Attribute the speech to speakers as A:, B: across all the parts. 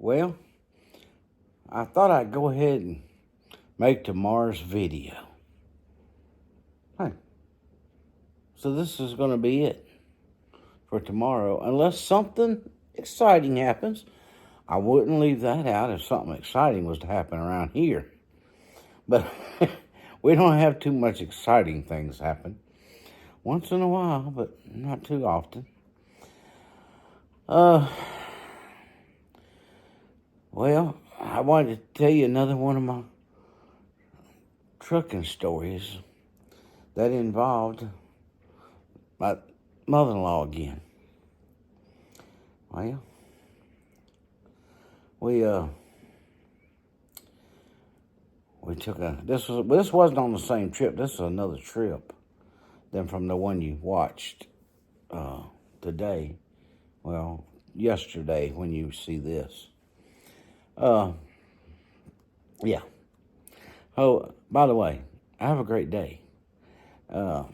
A: Well, I thought I'd go ahead and make tomorrow's video. Hey, so this is going to be it for tomorrow. Unless something exciting happens, I wouldn't leave that out if something exciting was to happen around here. But we don't have too much exciting things happen. Once in a while, but not too often. Well, I wanted to tell you another one of my trucking stories that involved my mother-in-law again. Well, we took this wasn't on the same trip. This is another trip than from the one you watched today. Well, yesterday when you see this. Yeah. Oh, by the way, have a great day. I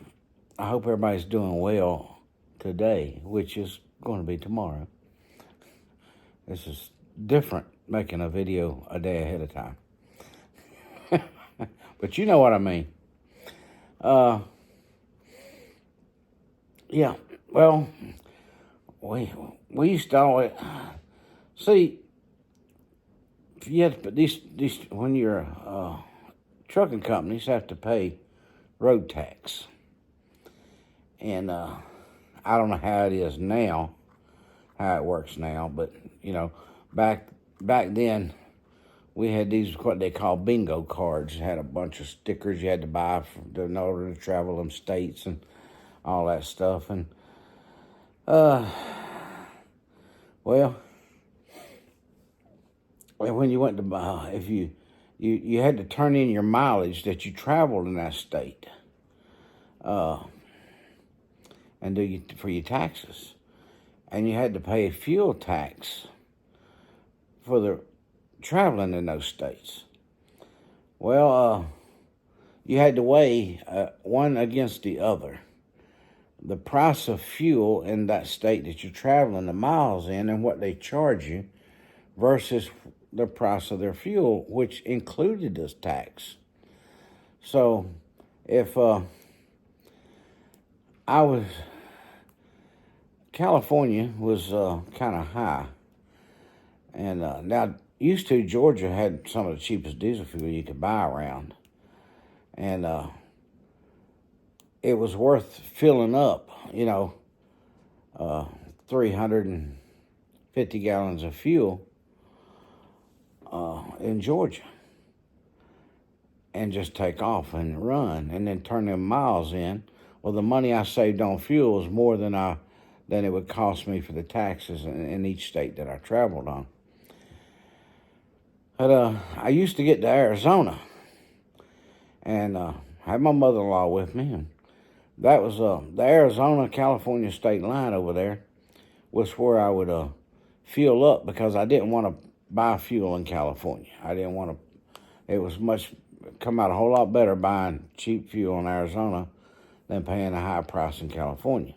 A: hope everybody's doing well today, which is going to be tomorrow. This is different, making a video a day ahead of time. But you know what I mean. Yeah, well, we used to always see, you have to put these when you're trucking companies have to pay road tax, and I don't know how it is now, how it works now, but back then we had these what they call bingo cards. It had a bunch of stickers you had to buy in order to travel them states and all that stuff, and well, when you went to if you had to turn in your mileage that you traveled in that state, and for your taxes, and you had to pay a fuel tax for the traveling in those states. Well, you had to weigh one against the other, the price of fuel in that state that you're traveling the miles in and what they charge you versus the price of their fuel, which included this tax. So if California was kind of high, and now used to Georgia had some of the cheapest diesel fuel you could buy around, and it was worth filling up, 350 gallons of fuel in Georgia, and just take off and run, and then turn them miles in. Well, the money I saved on fuel was more than it would cost me for the taxes in each state that I traveled on. But I used to get to Arizona, and had my mother-in-law with me, and that was the Arizona-California state line over there was where I would fuel up, because I didn't want to buy fuel in California. I didn't want to. It was come out a whole lot better buying cheap fuel in Arizona than paying a high price in California,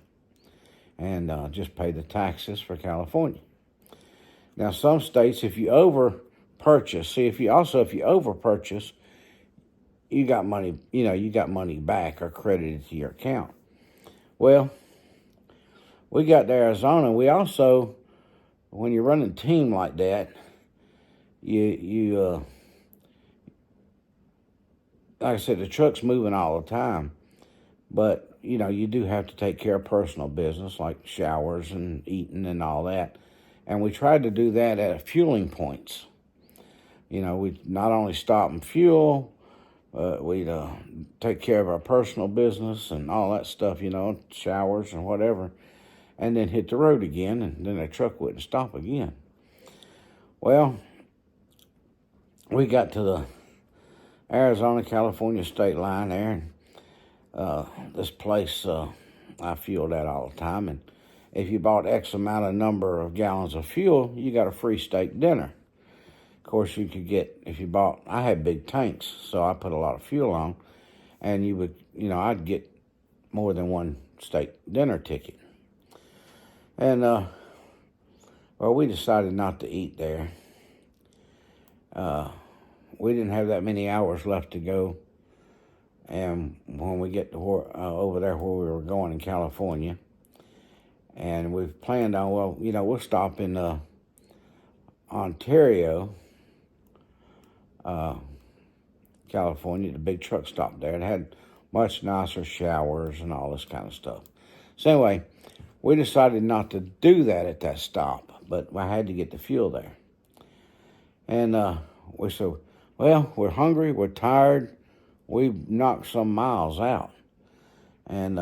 A: and just pay the taxes for California. Now, some states, if you overpurchase, if you overpurchase, you got money. You got money back or credited to your account. Well, we got to Arizona. We also, when you're running a team like that, you like I said, the truck's moving all the time, but you do have to take care of personal business like showers and eating and all that. And we tried to do that at fueling points. We'd not only stop and fuel, we'd take care of our personal business and all that stuff, showers and whatever, and then hit the road again, and then the truck wouldn't stop again. Well, we got to the Arizona-California state line there, and this place I fueled at all the time, and if you bought X amount of number of gallons of fuel, you got a free steak dinner. Of course, you could get, I had big tanks, so I put a lot of fuel on, and you would, I'd get more than one steak dinner ticket. And, well, we decided not to eat there. We didn't have that many hours left to go. And when we get to over there where we were going in California, and we've planned on, well, we'll stop in Ontario, California, the big truck stop there. It had much nicer showers and all this kind of stuff. So anyway, we decided not to do that at that stop, but I had to get the fuel there. And we said, well, we're hungry, we're tired, we've knocked some miles out. And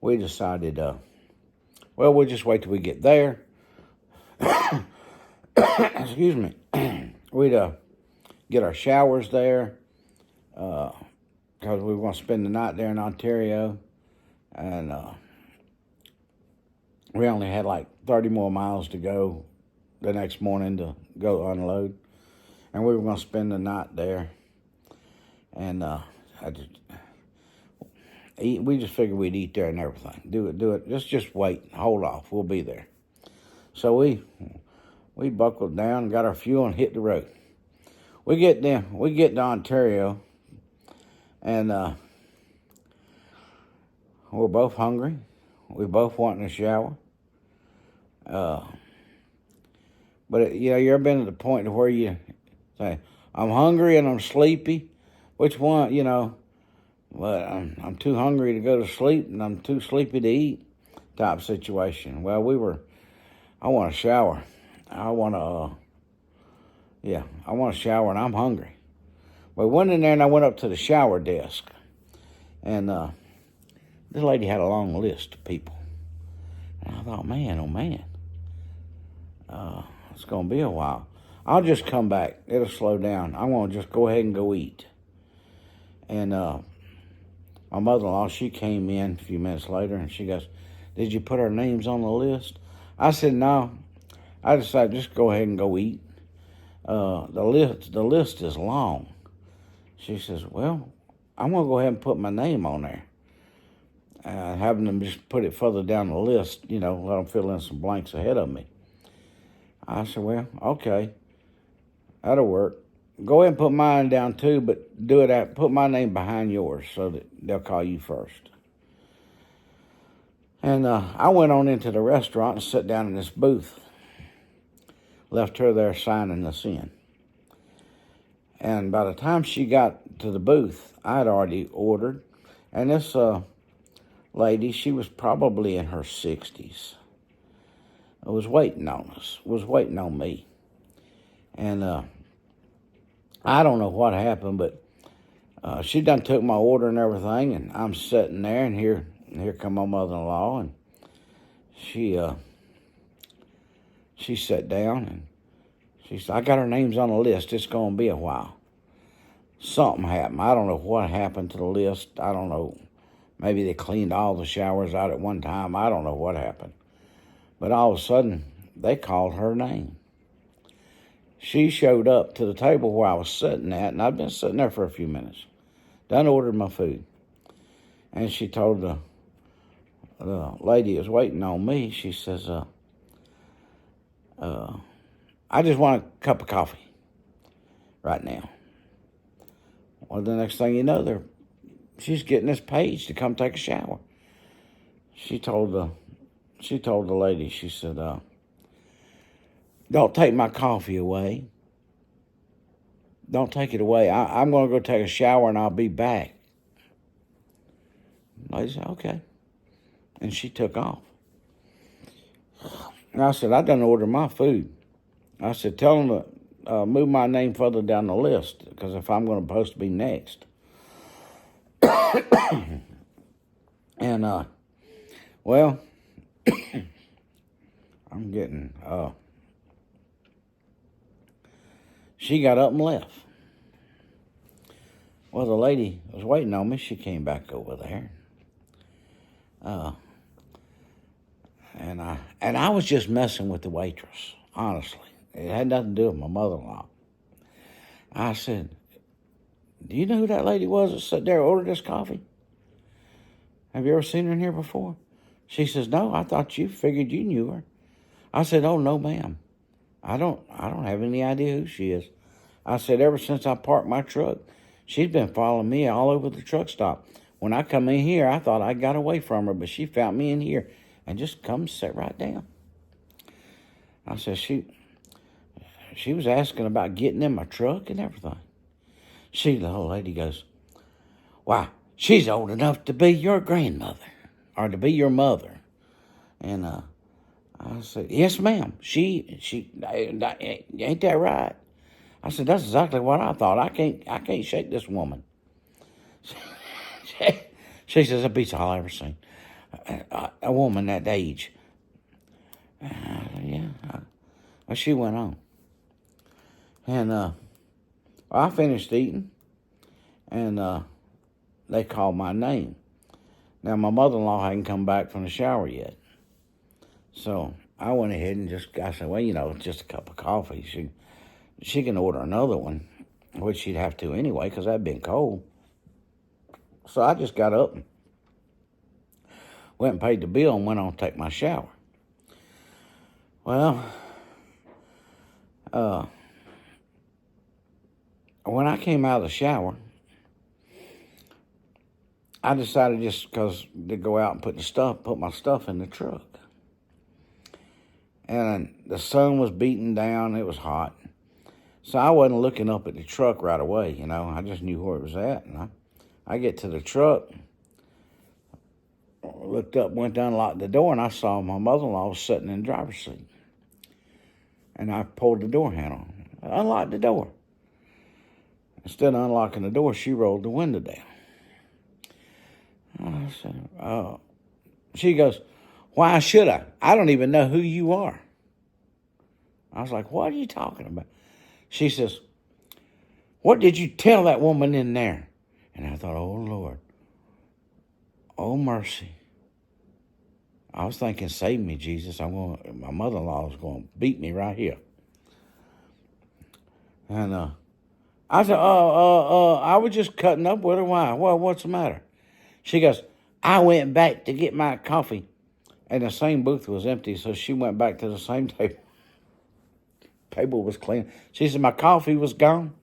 A: we decided, well, we'll just wait till we get there. Excuse me. We'd get our showers there because we were going to spend the night there in Ontario. And we only had like 30 more miles to go the next morning to go unload. And we were going to spend the night there. And we just figured we'd eat there and everything. Do it. Just wait. Hold off. We'll be there. So we buckled down, got our fuel, and hit the road. We get to Ontario, and we're both hungry. We both wanting a shower. But you ever been to the point where you say, I'm hungry and I'm sleepy? Which one, but I'm too hungry to go to sleep and I'm too sleepy to eat type situation. Well, I want a shower. I want a shower and I'm hungry. But I went in there and I went up to the shower desk. And this lady had a long list of people. And I thought, man, oh man, it's going to be a while. I'll just come back. It'll slow down. I'm going to just go ahead and go eat. And my mother-in-law, she came in a few minutes later and she goes, did you put our names on the list? I said, no. I decided just go ahead and go eat. The list is long. She says, well, I'm going to go ahead and put my name on there. Having them just put it further down the list, let them fill in some blanks ahead of me. I said, well, okay, that'll work. Go ahead and put mine down too, but put my name behind yours so that they'll call you first. And I went on into the restaurant and sat down in this booth. Left her there signing us in. And by the time she got to the booth, I had already ordered. And this lady, she was probably in her 60s. Was waiting on us, was waiting on me. And I don't know what happened, but she done took my order and everything, and I'm sitting there, and here come my mother-in-law, and she sat down, and she said, I got her names on the list. It's going to be a while. Something happened. I don't know what happened to the list. I don't know. Maybe they cleaned all the showers out at one time. I don't know what happened. But all of a sudden, they called her name. She showed up to the table where I was sitting at, and I'd been sitting there for a few minutes. Done ordered my food. And she told the lady who was waiting on me, she says, I just want a cup of coffee right now. Well, the next thing you know, she's getting this page to come take a shower. She told the lady, she said, don't take my coffee away. Don't take it away. I'm going to go take a shower and I'll be back. The lady said, okay. And she took off. And I said, I done ordered my food. I said, tell them to move my name further down the list, because if I'm going to supposed to be next. And, well, I'm getting, she got up and left. Well, the lady was waiting on me. She came back over there. And I was just messing with the waitress, honestly. It had nothing to do with my mother-in-law. I said, do you know who that lady was that sat there and ordered this coffee? Have you ever seen her in here before? She says, no, I thought you figured you knew her. I said, oh, no, ma'am. I don't have any idea who she is. I said, ever since I parked my truck, she's been following me all over the truck stop. When I come in here, I thought I got away from her, but she found me in here and just come sit right down. I said, she was asking about getting in my truck and everything. The old lady goes, why, she's old enough to be your grandmother or to be your mother. And I said, yes, ma'am. Ain't that right? I said, that's exactly what I thought. I can't shake this woman. She says, the beats all I ever seen. A woman that age. Yeah. Well, she went on. And I finished eating, and they called my name. Now, my mother-in-law hadn't come back from the shower yet. So I went ahead and I said, well, just a cup of coffee. She can order another one, which she'd have to anyway, because that'd been cold. So I just got up and went and paid the bill and went on to take my shower. Well, when I came out of the shower, I decided to go out and put my stuff in the truck. And the sun was beating down. It was hot. So I wasn't looking up at the truck right away, I just knew where it was at. And I get to the truck, looked up, went down, locked the door, and I saw my mother-in-law was sitting in the driver's seat. And I pulled the door handle, unlocked the door. Instead of unlocking the door, she rolled the window down. I said, she goes, why should I? I don't even know who you are. I was like, what are you talking about? She says, what did you tell that woman in there? And I thought, oh, Lord. Oh, mercy. I was thinking, save me, Jesus. My mother-in-law is going to beat me right here. And I said, I was just cutting up with her. Why? Well, what's the matter? She goes, I went back to get my coffee, and the same booth was empty, so she went back to the same table. Table was clean. She said, my coffee was gone.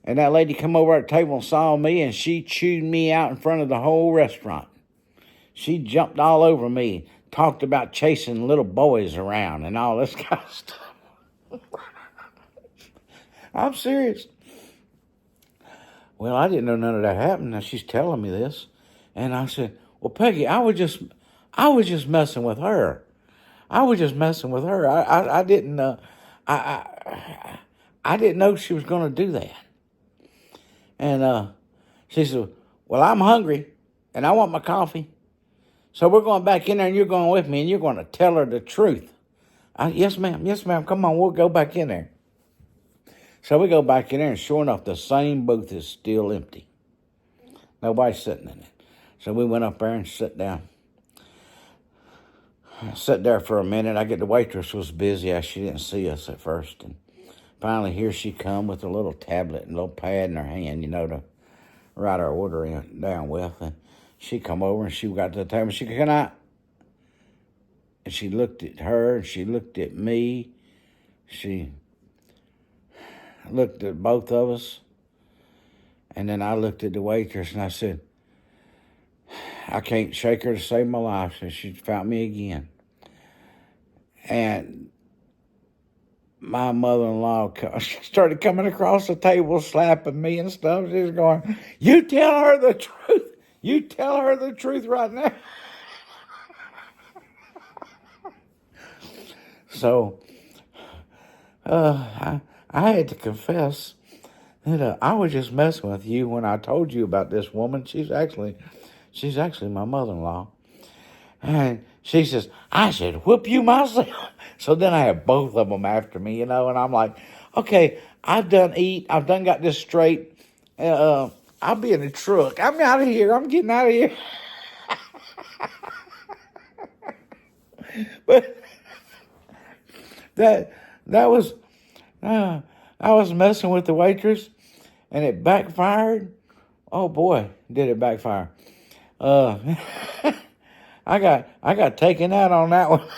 A: And that lady come over at the table and saw me, and she chewed me out in front of the whole restaurant. She jumped all over me, talked about chasing little boys around and all this kind of stuff. I'm serious. Well, I didn't know none of that happened. Now she's telling me this. And I said, well, Peggy, I was just messing with her. I was just messing with her. I didn't I didn't know she was going to do that. And she said, well, I'm hungry and I want my coffee. So we're going back in there and you're going with me and you're going to tell her the truth. Yes, ma'am. Yes, ma'am. Come on, we'll go back in there. So we go back in there and sure enough, the same booth is still empty. Nobody's sitting in it. So we went up there and sat down. I sat there for a minute. The waitress was busy. She didn't see us at first. And finally, here she come with a little tablet and a little pad in her hand, to write our order down with. And she come over and she got to the table. And she said, can I? And she looked at her and she looked at me. She looked at both of us. And then I looked at the waitress and I said, I can't shake her to save my life. So she found me again. And my mother-in-law started coming across the table, slapping me and stuff. She was going, you tell her the truth. You tell her the truth right now. So I had to confess that I was just messing with you when I told you about this woman. She's actually my mother-in-law. And she says, I should whoop you myself. So then I have both of them after me, and I'm like, okay, I've done got this straight. I'll be in the truck. I'm out of here. I'm getting out of here. But that was, I was messing with the waitress, and it backfired. Oh boy, did it backfire. I got taken out on that one.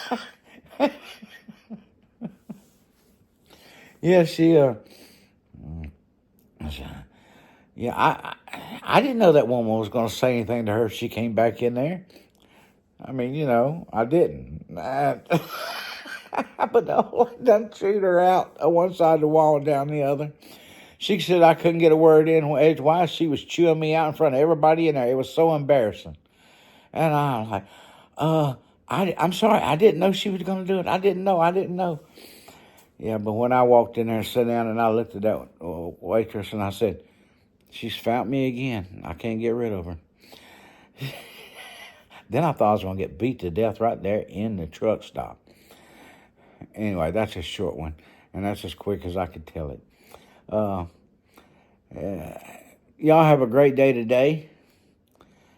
A: Yeah, yeah, I didn't know that woman was going to say anything to her if she came back in there. I mean, I didn't. But no, I done chewed her out on one side of the wall and down the other. She said I couldn't get a word in edgewise. She was chewing me out in front of everybody in there. It was so embarrassing. And I was like, I'm sorry. I didn't know she was going to do it. I didn't know. Yeah, but when I walked in there and sat down and I looked at that waitress and I said, she's found me again. I can't get rid of her. Then I thought I was going to get beat to death right there in the truck stop. Anyway, that's a short one, and that's as quick as I could tell it. Y'all have a great day today,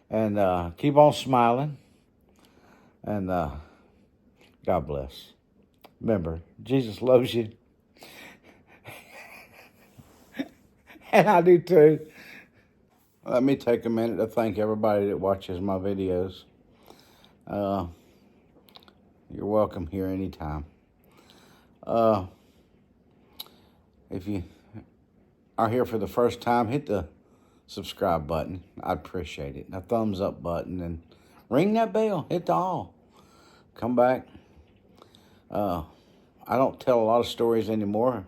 A: and keep on smiling, and God bless. Remember, Jesus loves you, and I do too. Let me take a minute to thank everybody that watches my videos. You're welcome here anytime. If you are here for the first time, hit the subscribe button. I'd appreciate it. A thumbs up button, and ring that bell. Hit the all. Come back. I don't tell a lot of stories anymore,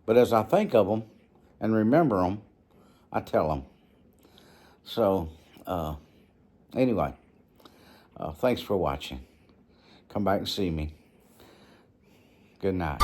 A: but as I think of them and remember them, I tell them. So, anyway, thanks for watching. Come back and see me. Good night.